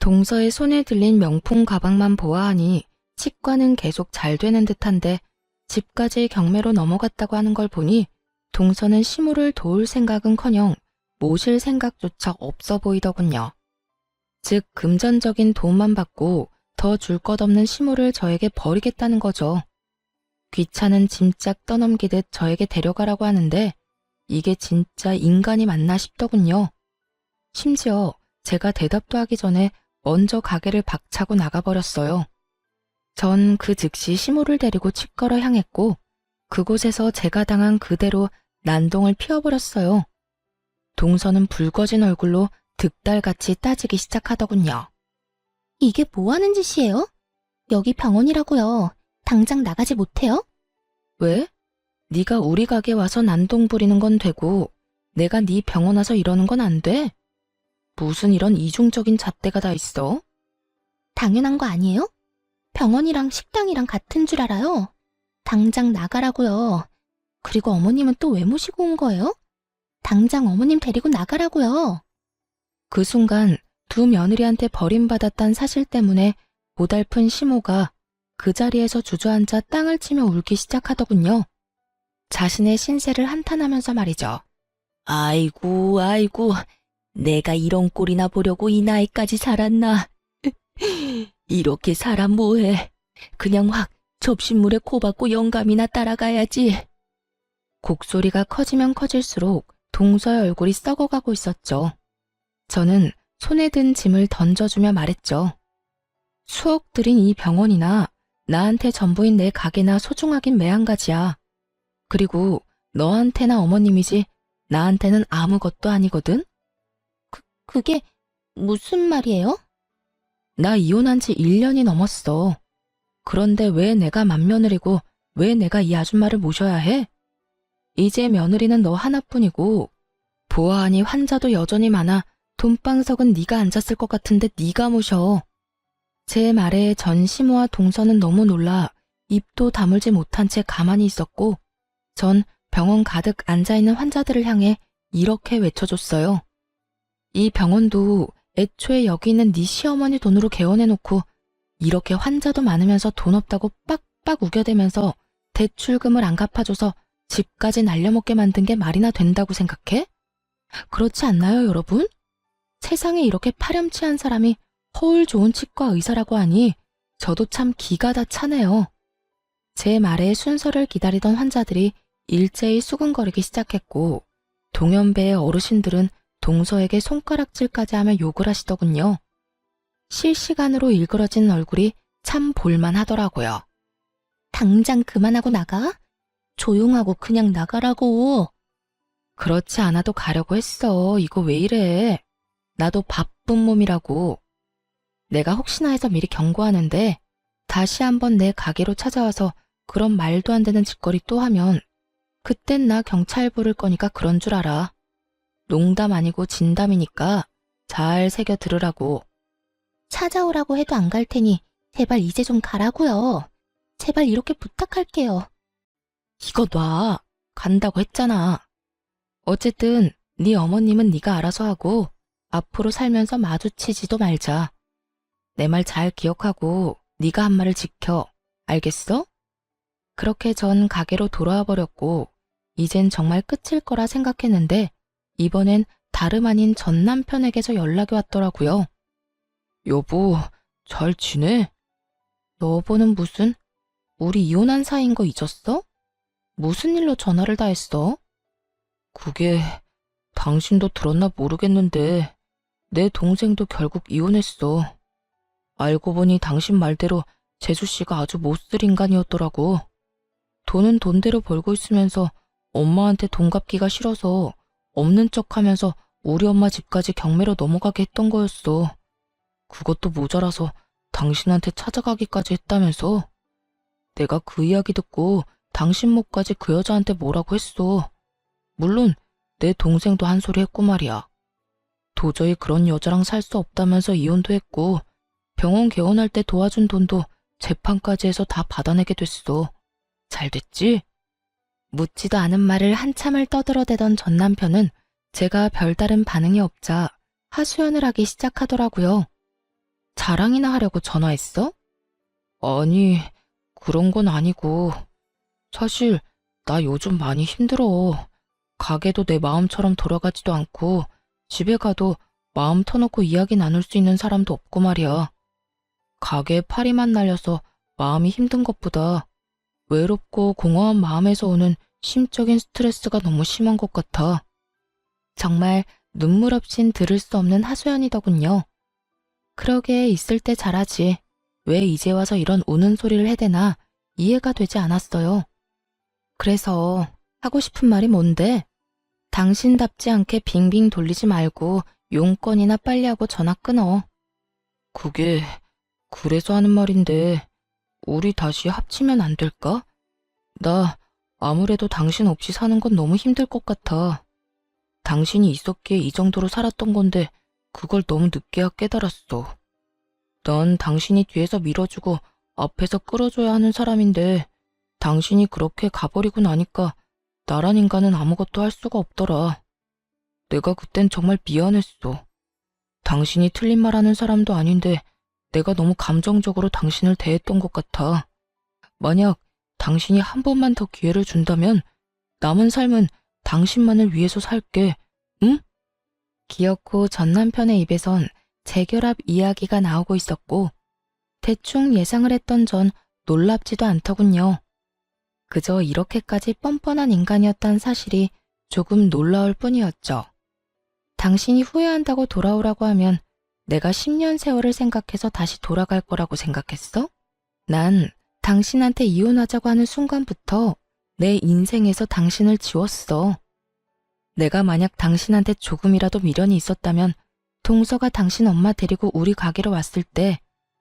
동서의 손에 들린 명품 가방만 보아하니 치과는 계속 잘 되는 듯한데 집까지 경매로 넘어갔다고 하는 걸 보니 동서는 시모를 도울 생각은커녕 모실 생각조차 없어 보이더군요. 즉 금전적인 도움만 받고 더 줄 것 없는 시모를 저에게 버리겠다는 거죠. 귀찮은 짐짝 떠넘기듯 저에게 데려가라고 하는데 이게 진짜 인간이 맞나 싶더군요. 심지어 제가 대답도 하기 전에 먼저 가게를 박차고 나가버렸어요. 전 그 즉시 시모를 데리고 치과로 향했고 그곳에서 제가 당한 그대로 난동을 피워버렸어요. 동서는 붉어진 얼굴로 득달같이 따지기 시작하더군요. 이게 뭐 하는 짓이에요? 여기 병원이라고요. 당장 나가지 못해요? 왜? 네가 우리 가게 와서 난동 부리는 건 되고 내가 네 병원 와서 이러는 건 안 돼? 무슨 이런 이중적인 잣대가 다 있어? 당연한 거 아니에요? 병원이랑 식당이랑 같은 줄 알아요. 당장 나가라고요. 그리고 어머님은 또 왜 모시고 온 거예요? 당장 어머님 데리고 나가라고요. 그 순간 두 며느리한테 버림받았단 사실 때문에 고달픈 시모가 그 자리에서 주저앉아 땅을 치며 울기 시작하더군요. 자신의 신세를 한탄하면서 말이죠. 아이고, 아이고, 내가 이런 꼴이나 보려고 이 나이까지 살았나. 이렇게 살아 뭐해. 그냥 확 접신물에 코 박고 영감이나 따라가야지. 곡소리가 커지면 커질수록 동서의 얼굴이 썩어가고 있었죠. 저는 손에 든 짐을 던져주며 말했죠. 수억 들인 이 병원이나 나한테 전부인 내 가게나 소중하긴 매한가지야. 그리고 너한테나 어머님이지 나한테는 아무것도 아니거든? 그게 무슨 말이에요? 나 이혼한 지 1년이 넘었어. 그런데 왜 내가 맏며느리고 왜 내가 이 아줌마를 모셔야 해? 이제 며느리는 너 하나뿐이고 보아하니 환자도 여전히 많아 돈방석은 네가 앉았을 것 같은데 네가 모셔. 제 말에 전 시모와 동서는 너무 놀라 입도 다물지 못한 채 가만히 있었고 전 병원 가득 앉아있는 환자들을 향해 이렇게 외쳐줬어요. 이 병원도 애초에 여기 있는 네 시어머니 돈으로 개원해놓고 이렇게 환자도 많으면서 돈 없다고 빡빡 우겨대면서 대출금을 안 갚아줘서 집까지 날려먹게 만든 게 말이나 된다고 생각해? 그렇지 않나요, 여러분? 세상에 이렇게 파렴치한 사람이 허울 좋은 치과 의사라고 하니 저도 참 기가 다 차네요. 제 말에 순서를 기다리던 환자들이 일제히 수근거리기 시작했고 동연배의 어르신들은 동서에게 손가락질까지 하며 욕을 하시더군요. 실시간으로 일그러진 얼굴이 참 볼만하더라고요. 당장 그만하고 나가? 조용하고 그냥 나가라고. 그렇지 않아도 가려고 했어. 이거 왜 이래? 나도 바쁜 몸이라고. 내가 혹시나 해서 미리 경고하는데 다시 한번 내 가게로 찾아와서 그런 말도 안 되는 짓거리 또 하면 그땐 나 경찰 부를 거니까 그런 줄 알아. 농담 아니고 진담이니까 잘 새겨 들으라고. 찾아오라고 해도 안 갈 테니 제발 이제 좀 가라고요. 제발 이렇게 부탁할게요. 이거 놔. 간다고 했잖아. 어쨌든 네 어머님은 네가 알아서 하고 앞으로 살면서 마주치지도 말자. 내 말 잘 기억하고 네가 한 말을 지켜. 알겠어? 그렇게 전 가게로 돌아와 버렸고 이젠 정말 끝일 거라 생각했는데 이번엔 다름 아닌 전 남편에게서 연락이 왔더라고요. 여보, 잘 지내? 여보는 무슨? 우리 이혼한 사이인 거 잊었어? 무슨 일로 전화를 다 했어? 그게 당신도 들었나 모르겠는데 내 동생도 결국 이혼했어. 알고 보니 당신 말대로 재수씨가 아주 못쓸 인간이었더라고. 돈은 돈대로 벌고 있으면서 엄마한테 돈 갚기가 싫어서 없는 척하면서 우리 엄마 집까지 경매로 넘어가게 했던 거였어. 그것도 모자라서 당신한테 찾아가기까지 했다면서. 내가 그 이야기 듣고 당신 목까지 그 여자한테 뭐라고 했어. 물론 내 동생도 한 소리 했고 말이야. 도저히 그런 여자랑 살 수 없다면서 이혼도 했고 병원 개원할 때 도와준 돈도 재판까지 해서 다 받아내게 됐어. 잘 됐지? 묻지도 않은 말을 한참을 떠들어대던 전 남편은 제가 별다른 반응이 없자 하소연을 하기 시작하더라고요. 자랑이나 하려고 전화했어? 아니, 그런 건 아니고. 사실 나 요즘 많이 힘들어. 가게도 내 마음처럼 돌아가지도 않고 집에 가도 마음 터놓고 이야기 나눌 수 있는 사람도 없고 말이야. 가게에 파리만 날려서 마음이 힘든 것보다 외롭고 공허한 마음에서 오는 심적인 스트레스가 너무 심한 것 같아. 정말 눈물 없인 들을 수 없는 하소연이더군요. 그러게 있을 때 잘하지. 왜 이제 와서 이런 우는 소리를 해대나 이해가 되지 않았어요. 그래서 하고 싶은 말이 뭔데? 당신답지 않게 빙빙 돌리지 말고 용건이나 빨리 하고 전화 끊어. 그게 그래서 하는 말인데 우리 다시 합치면 안 될까? 나 아무래도 당신 없이 사는 건 너무 힘들 것 같아. 당신이 있었기에 이 정도로 살았던 건데 그걸 너무 늦게야 깨달았어. 난 당신이 뒤에서 밀어주고 앞에서 끌어줘야 하는 사람인데 당신이 그렇게 가버리고 나니까 나란 인간은 아무것도 할 수가 없더라. 내가 그땐 정말 미안했어. 당신이 틀린 말하는 사람도 아닌데 내가 너무 감정적으로 당신을 대했던 것 같아. 만약 당신이 한 번만 더 기회를 준다면 남은 삶은 당신만을 위해서 살게, 응? 기어코 전 남편의 입에선 재결합 이야기가 나오고 있었고 대충 예상을 했던 전 놀랍지도 않더군요. 그저 이렇게까지 뻔뻔한 인간이었다는 사실이 조금 놀라울 뿐이었죠. 당신이 후회한다고 돌아오라고 하면 내가 10년 세월을 생각해서 다시 돌아갈 거라고 생각했어? 난 당신한테 이혼하자고 하는 순간부터 내 인생에서 당신을 지웠어. 내가 만약 당신한테 조금이라도 미련이 있었다면 동서가 당신 엄마 데리고 우리 가게로 왔을 때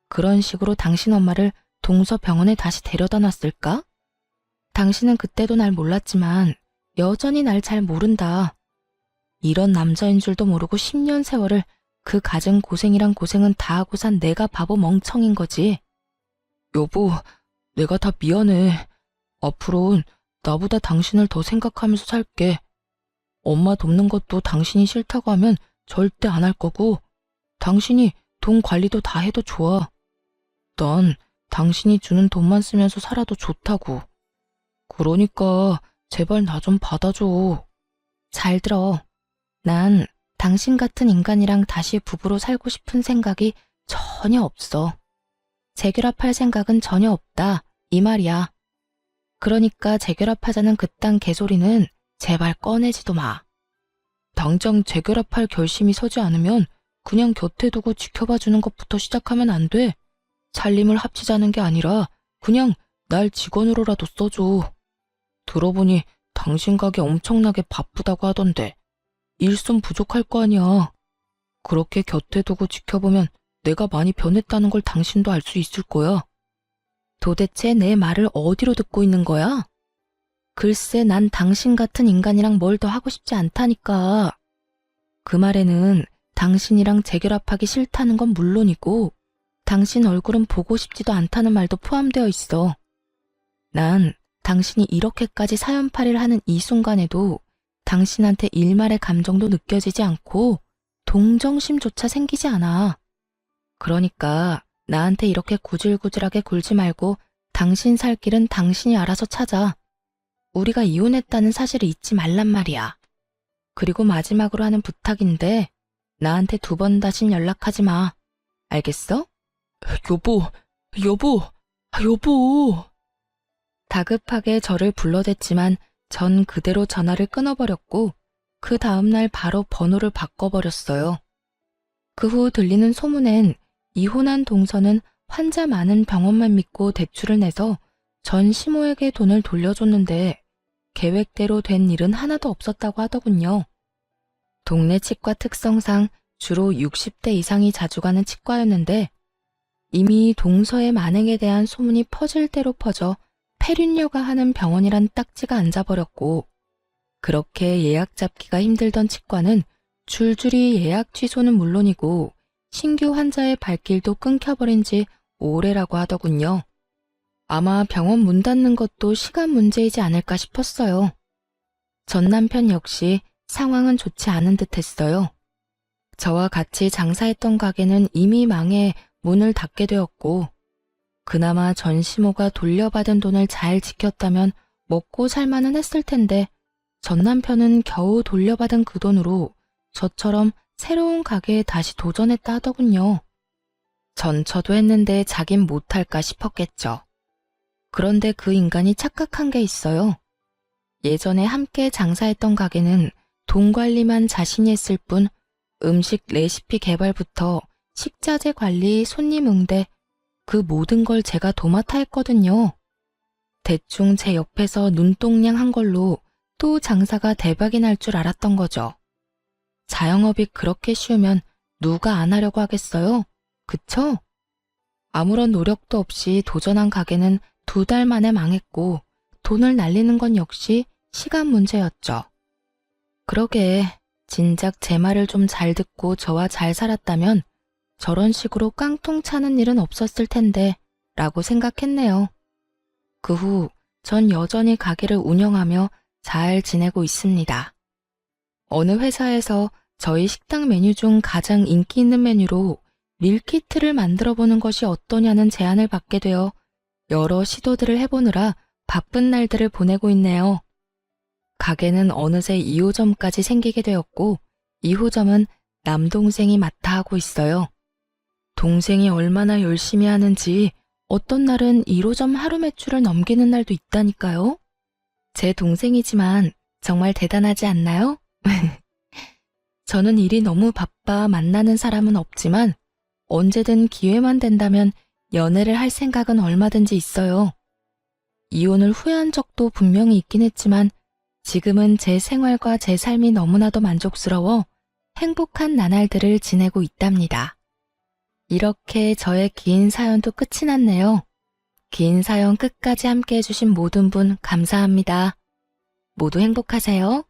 그런 식으로 당신 엄마를 동서 병원에 다시 데려다 놨을까? 당신은 그때도 날 몰랐지만 여전히 날 잘 모른다. 이런 남자인 줄도 모르고 10년 세월을 그 갖은 고생이란 고생은 다 하고 산 내가 바보 멍청인 거지. 여보, 내가 다 미안해. 앞으로는 나보다 당신을 더 생각하면서 살게. 엄마 돕는 것도 당신이 싫다고 하면 절대 안 할 거고 당신이 돈 관리도 다 해도 좋아. 난 당신이 주는 돈만 쓰면서 살아도 좋다고. 그러니까 제발 나 좀 받아줘. 잘 들어. 난 당신 같은 인간이랑 다시 부부로 살고 싶은 생각이 전혀 없어. 재결합할 생각은 전혀 없다. 이 말이야. 그러니까 재결합하자는 그딴 개소리는 제발 꺼내지도 마. 당장 재결합할 결심이 서지 않으면 그냥 곁에 두고 지켜봐 주는 것부터 시작하면 안 돼. 살림을 합치자는 게 아니라 그냥 날 직원으로라도 써줘. 들어보니 당신 가게 엄청나게 바쁘다고 하던데 일손 부족할 거 아니야. 그렇게 곁에 두고 지켜보면 내가 많이 변했다는 걸 당신도 알 수 있을 거야. 도대체 내 말을 어디로 듣고 있는 거야? 글쎄 난 당신 같은 인간이랑 뭘 더 하고 싶지 않다니까. 그 말에는 당신이랑 재결합하기 싫다는 건 물론이고 당신 얼굴은 보고 싶지도 않다는 말도 포함되어 있어. 난 당신이 이렇게까지 사연팔이를 하는 이 순간에도 당신한테 일말의 감정도 느껴지지 않고 동정심조차 생기지 않아. 그러니까 나한테 이렇게 구질구질하게 굴지 말고 당신 살 길은 당신이 알아서 찾아. 우리가 이혼했다는 사실을 잊지 말란 말이야. 그리고 마지막으로 하는 부탁인데 나한테 2번 다신 연락하지 마. 알겠어? 여보, 여보, 여보. 다급하게 저를 불러댔지만 전 그대로 전화를 끊어버렸고 그 다음날 바로 번호를 바꿔버렸어요. 그 후 들리는 소문엔 이혼한 동서는 환자 많은 병원만 믿고 대출을 내서 전 시모에게 돈을 돌려줬는데 계획대로 된 일은 하나도 없었다고 하더군요. 동네 치과 특성상 주로 60대 이상이 자주 가는 치과였는데 이미 동서의 만행에 대한 소문이 퍼질 대로 퍼져 폐륜녀가 하는 병원이란 딱지가 앉아버렸고 그렇게 예약 잡기가 힘들던 치과는 줄줄이 예약 취소는 물론이고 신규 환자의 발길도 끊겨버린 지 오래라고 하더군요. 아마 병원 문 닫는 것도 시간 문제이지 않을까 싶었어요. 전 남편 역시 상황은 좋지 않은 듯 했어요. 저와 같이 장사했던 가게는 이미 망해 문을 닫게 되었고 그나마 전 시모가 돌려받은 돈을 잘 지켰다면 먹고 살만은 했을 텐데 전 남편은 겨우 돌려받은 그 돈으로 저처럼 새로운 가게에 다시 도전했다 하더군요. 전처도 했는데 자긴 못할까 싶었겠죠. 그런데 그 인간이 착각한 게 있어요. 예전에 함께 장사했던 가게는 돈 관리만 자신이 했을 뿐 음식 레시피 개발부터 식자재 관리, 손님 응대 그 모든 걸 제가 도맡아 했거든요. 대충 제 옆에서 눈동냥 한 걸로 또 장사가 대박이 날 줄 알았던 거죠. 자영업이 그렇게 쉬우면 누가 안 하려고 하겠어요? 그쵸? 아무런 노력도 없이 도전한 가게는 2달 만에 망했고 돈을 날리는 건 역시 시간 문제였죠. 그러게 진작 제 말을 좀 잘 듣고 저와 잘 살았다면 저런 식으로 깡통 차는 일은 없었을 텐데 라고 생각했네요. 그 후 전 여전히 가게를 운영하며 잘 지내고 있습니다. 어느 회사에서 저희 식당 메뉴 중 가장 인기 있는 메뉴로 밀키트를 만들어 보는 것이 어떠냐는 제안을 받게 되어 여러 시도들을 해보느라 바쁜 날들을 보내고 있네요. 가게는 어느새 2호점까지 생기게 되었고 2호점은 남동생이 맡아 하고 있어요. 동생이 얼마나 열심히 하는지 어떤 날은 1호점 하루 매출을 넘기는 날도 있다니까요. 제 동생이지만 정말 대단하지 않나요? 저는 일이 너무 바빠 만나는 사람은 없지만 언제든 기회만 된다면 연애를 할 생각은 얼마든지 있어요. 이혼을 후회한 적도 분명히 있긴 했지만 지금은 제 생활과 제 삶이 너무나도 만족스러워 행복한 나날들을 지내고 있답니다. 이렇게 저의 긴 사연도 끝이 났네요. 긴 사연 끝까지 함께 해주신 모든 분 감사합니다. 모두 행복하세요.